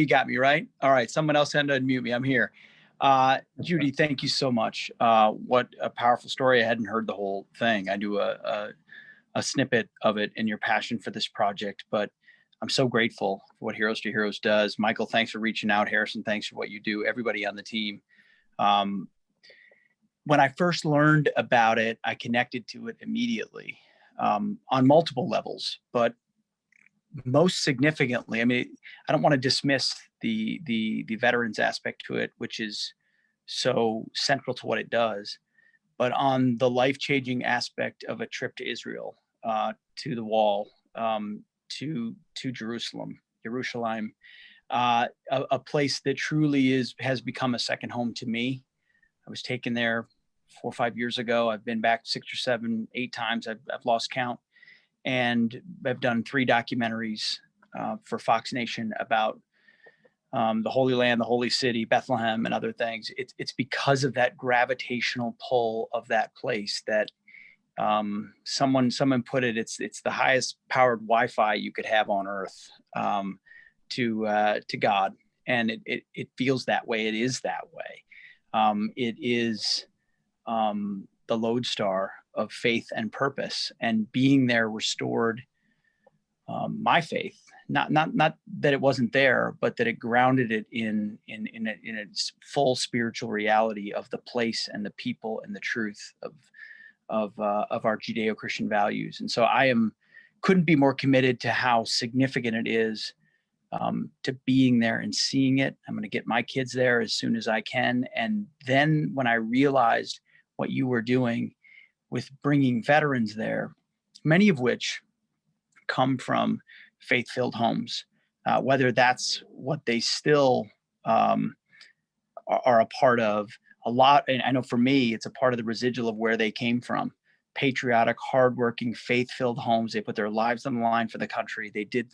You got me, right? All right. Someone else had to unmute me. I'm here. Judy, thank you so much. What a powerful story. I hadn't heard the whole thing. I knew a snippet of it and your passion for this project, but I'm so grateful for what Heroes to Heroes does. Michael, thanks for reaching out. Harrison, thanks for what you do. Everybody on the team. When I first learned about it, I connected to it immediately on multiple levels, but most significantly, I mean, I don't want to dismiss the veterans aspect to it, which is so central to what it does, but on the life-changing aspect of a trip to Israel, to the wall, to Jerusalem, a place that truly has become a second home to me. I was taken there 4 or 5 years ago. I've been back 6 or 7, 8 times. I've lost count. And I've done 3 documentaries for Fox Nation about the Holy Land, the Holy City, Bethlehem, and other things. It's because of that gravitational pull of that place that someone put it. It's the highest powered Wi-Fi you could have on Earth to God, and it feels that way. It is that way. It is the lodestar of faith and purpose, and being there restored my faith. Not that it wasn't there, but that it grounded it in its full spiritual reality of the place and the people and the truth of our Judeo-Christian values. And so couldn't be more committed to how significant it is to being there and seeing it. I'm going to get my kids there as soon as I can. And then when I realized what you were doing with bringing veterans there, many of which come from faith-filled homes, whether that's what they still are a part of. A lot, and I know for me, it's a part of the residual of where they came from. Patriotic, hardworking, faith-filled homes. They put their lives on the line for the country. They did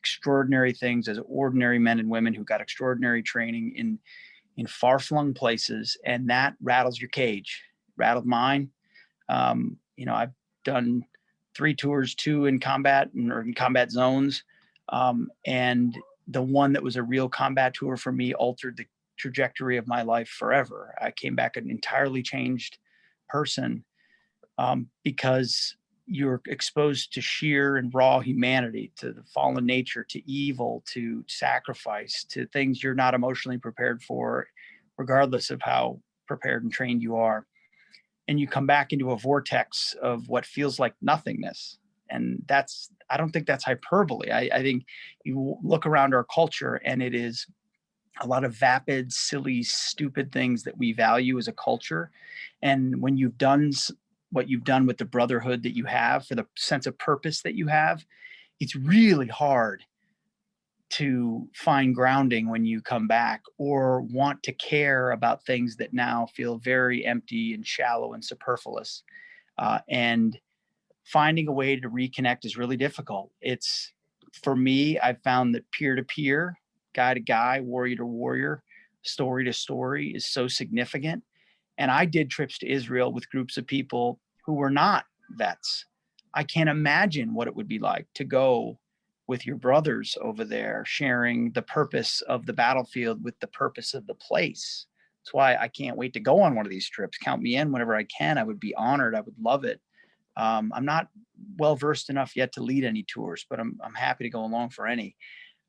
extraordinary things as ordinary men and women who got extraordinary training in far-flung places, and that rattles your cage. Rattled mine. I've done 3 tours, 2 in combat or in combat zones. And the one that was a real combat tour for me altered the trajectory of my life forever. I came back an entirely changed person because you're exposed to sheer and raw humanity, to the fallen nature, to evil, to sacrifice, to things you're not emotionally prepared for, regardless of how prepared and trained you are. And you come back into a vortex of what feels like nothingness. And I don't think that's hyperbole. I think you look around our culture and it is a lot of vapid, silly, stupid things that we value as a culture. And when you've done what you've done with the brotherhood that you have, for the sense of purpose that you have, it's really hard to find grounding when you come back, or want to care about things that now feel very empty and shallow and superfluous. And finding a way to reconnect is really difficult. For me, I've found that peer-to-peer, guy to guy, warrior to warrior, story to story is so significant. And I did trips to Israel with groups of people who were not vets. I can't imagine what it would be like to go with your brothers over there, sharing the purpose of the battlefield with the purpose of the place. That's why I can't wait to go on one of these trips. Count me in whenever I can. I would be honored. I would love it. I'm not well-versed enough yet to lead any tours, but I'm happy to go along for any.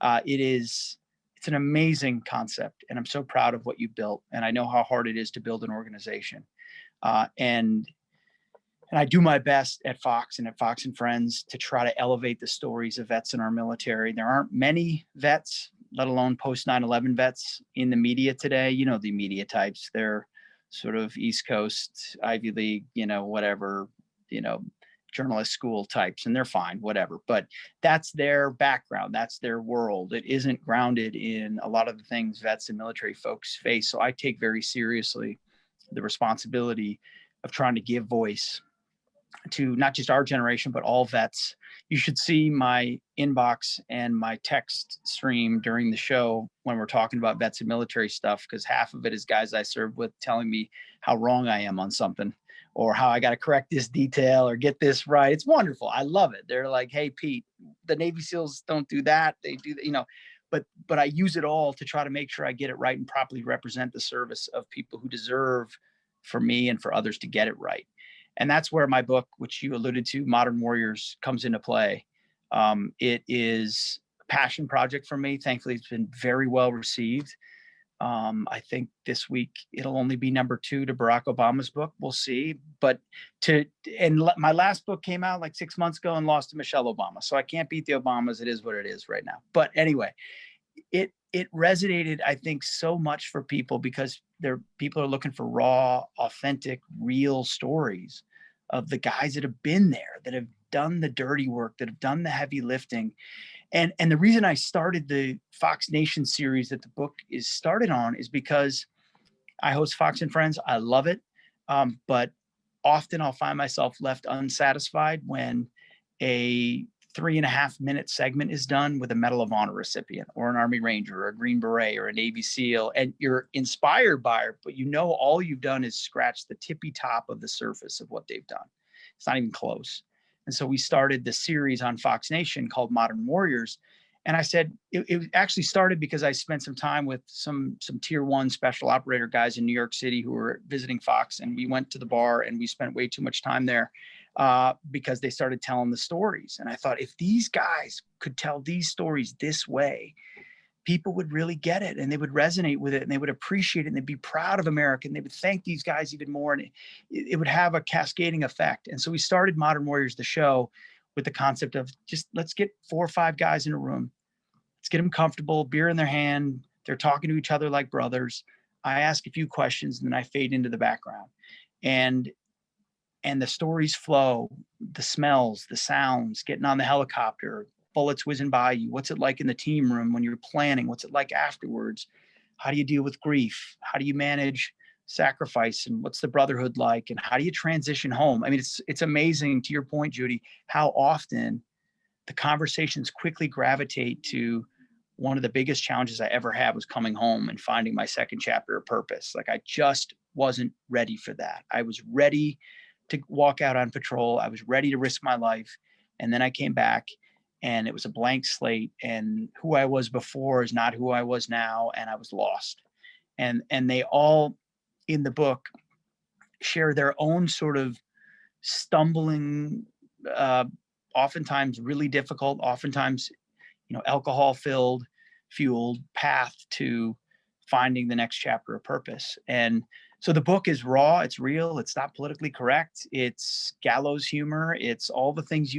It's an amazing concept, and I'm so proud of what you built. And I know how hard it is to build an organization. And I do my best at Fox and at Fox and Friends to try to elevate the stories of vets in our military. There aren't many vets, let alone post 9/11 vets in the media today. You know, the media types, they're sort of East Coast, Ivy League, whatever, journalist school types, and they're fine, whatever. But that's their background. That's their world. It isn't grounded in a lot of the things vets and military folks face. So I take very seriously the responsibility of trying to give voice to not just our generation, but all vets. You should see my inbox and my text stream during the show when we're talking about vets and military stuff, because half of it is guys I served with telling me how wrong I am on something, or how I got to correct this detail or get this right. It's wonderful. I love it. They're like, hey, Pete, the Navy SEALs don't do that. They do that, but I use it all to try to make sure I get it right and properly represent the service of people who deserve for me and for others to get it right. And that's where my book, which you alluded to, Modern Warriors, comes into play. It is a passion project for me. Thankfully, it's been very well received. I think this week it'll only be number 2 to Barack Obama's book. We'll see. But my last book came out like 6 months ago and lost to Michelle Obama. So I can't beat the Obamas. It is what it is right now. But anyway, it resonated, I think, so much for people because people are looking for raw, authentic, real stories of the guys that have been there, that have done the dirty work, that have done the heavy lifting. And the reason I started the Fox Nation series that the book is started on is because I host Fox and Friends. I love it. But often I'll find myself left unsatisfied when a 3.5-minute segment is done with a Medal of Honor recipient or an Army Ranger or a Green Beret or a Navy SEAL, and you're inspired by it, but all you've done is scratch the tippy top of the surface of what they've done. It's not even close. And so we started the series on Fox Nation called Modern Warriors. And I said, it actually started because I spent some time with some tier 1 special operator guys in New York City who were visiting Fox. And we went to the bar and we spent way too much time there because they started telling the stories. And I thought, if these guys could tell these stories this way, people would really get it and they would resonate with it and they would appreciate it and they'd be proud of America and they would thank these guys even more, and it would have a cascading effect. And so we started Modern Warriors, the show, with the concept of just let's get 4 or 5 guys in a room. Let's get them comfortable, beer in their hand. They're talking to each other like brothers. I ask a few questions and then I fade into the background. And the stories flow, the smells, the sounds, getting on the helicopter, bullets whizzing by you. What's it like in the team room when you're planning? What's it like afterwards? How do you deal with grief? How do you manage sacrifice? And what's the brotherhood like? And how do you transition home? I mean, it's amazing, to your point, Judy, how often the conversations quickly gravitate to one of the biggest challenges I ever had was coming home and finding my second chapter of purpose. Like, I just wasn't ready for that. I was ready to walk out on patrol. I was ready to risk my life. And then I came back and it was a blank slate, and who I was before is not who I was now. And I was lost. And they all in the book share their own sort of stumbling, oftentimes really difficult, oftentimes, alcohol fueled path to finding the next chapter of purpose. And so the book is raw, it's real, it's not politically correct, it's gallows humor, it's all the things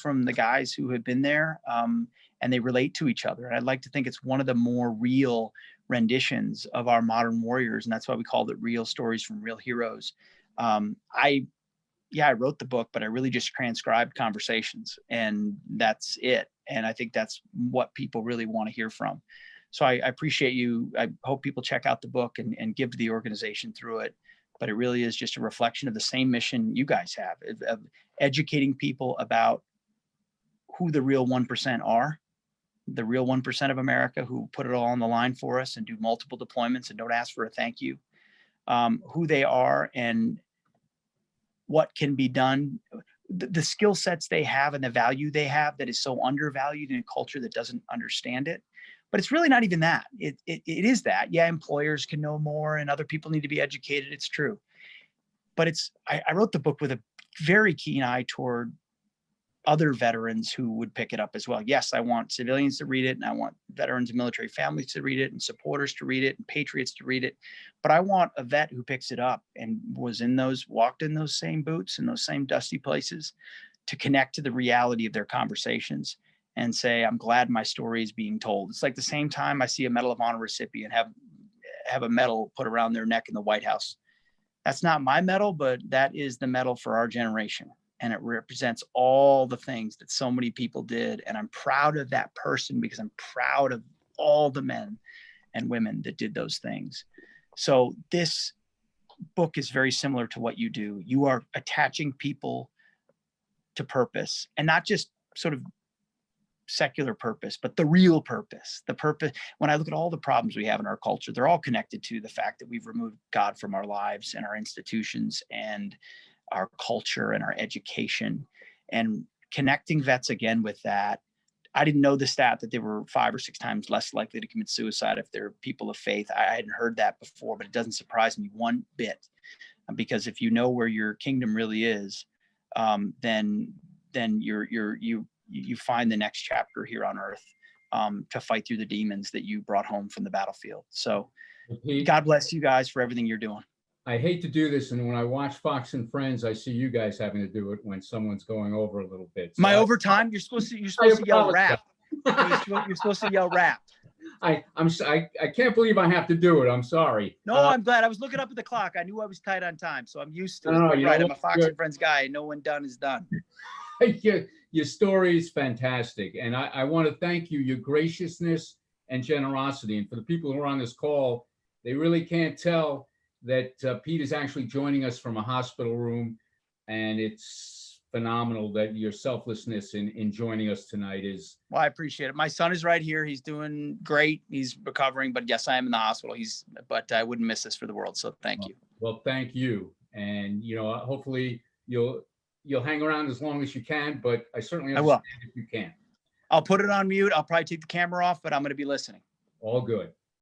from the guys who have been there, and they relate to each other. And I'd like to think it's one of the more real renditions of our modern warriors, and that's why we called it Real Stories from Real Heroes. I wrote the book, but I really just transcribed conversations, and that's it. And I think that's what people really want to hear from. So I appreciate you. I hope people check out the book and give to the organization through it. But it really is just a reflection of the same mission you guys have, of educating people about who the real 1% are, the real 1% of America who put it all on the line for us and do multiple deployments and don't ask for a thank you, who they are and what can be done, the skill sets they have and the value they have that is so undervalued in a culture that doesn't understand it. But it's really not even that. It is that. Yeah, employers can know more and other people need to be educated. It's true. But I wrote the book with a very keen eye toward other veterans who would pick it up as well. Yes, I want civilians to read it, and I want veterans and military families to read it, and supporters to read it, and patriots to read it. But I want a vet who picks it up and walked in those same boots in those same dusty places to connect to the reality of their conversations and say, I'm glad my story is being told. It's like the same time I see a Medal of Honor recipient have a medal put around their neck in the White House. That's not my medal, but that is the medal for our generation. And it represents all the things that so many people did. And I'm proud of that person because I'm proud of all the men and women that did those things. So this book is very similar to what you do. You are attaching people to purpose, and not just sort of secular purpose, but the real purpose, the purpose. When I look at all the problems we have in our culture, they're all connected to the fact that we've removed God from our lives and our institutions and our culture and our education. And connecting vets again with that, I didn't know the stat that they were 5 or 6 times less likely to commit suicide if they're people of faith. I hadn't heard that before, but it doesn't surprise me one bit, because if you know where your kingdom really is, then you find the next chapter here on earth, to fight through the demons that you brought home from the battlefield. So Pete, God bless you guys for everything you're doing. I hate to do this, and when I watch Fox and Friends, I see you guys having to do it when someone's going over a little bit. So My overtime, you're supposed to yell rap. You're supposed to yell rap. I can't believe I have to do it. I'm sorry. No, I'm glad. I was looking up at the clock. I knew I was tight on time, so I'm used to it. No, right, I'm a Fox and Friends guy. No one done is done. Your story is fantastic, and I want to thank you, your graciousness and generosity. And for the people who are on this call, they really can't tell that Pete is actually joining us from a hospital room, and it's phenomenal that your selflessness in joining us tonight is. Well, I appreciate it. My son is right here. He's doing great. He's recovering, but yes, I am in the hospital. But I wouldn't miss this for the world. So thank you. Well, thank you. And, hopefully you'll hang around as long as you can, but I certainly understand if you can. I'll put it on mute. I'll probably take the camera off, but I'm going to be listening. All good.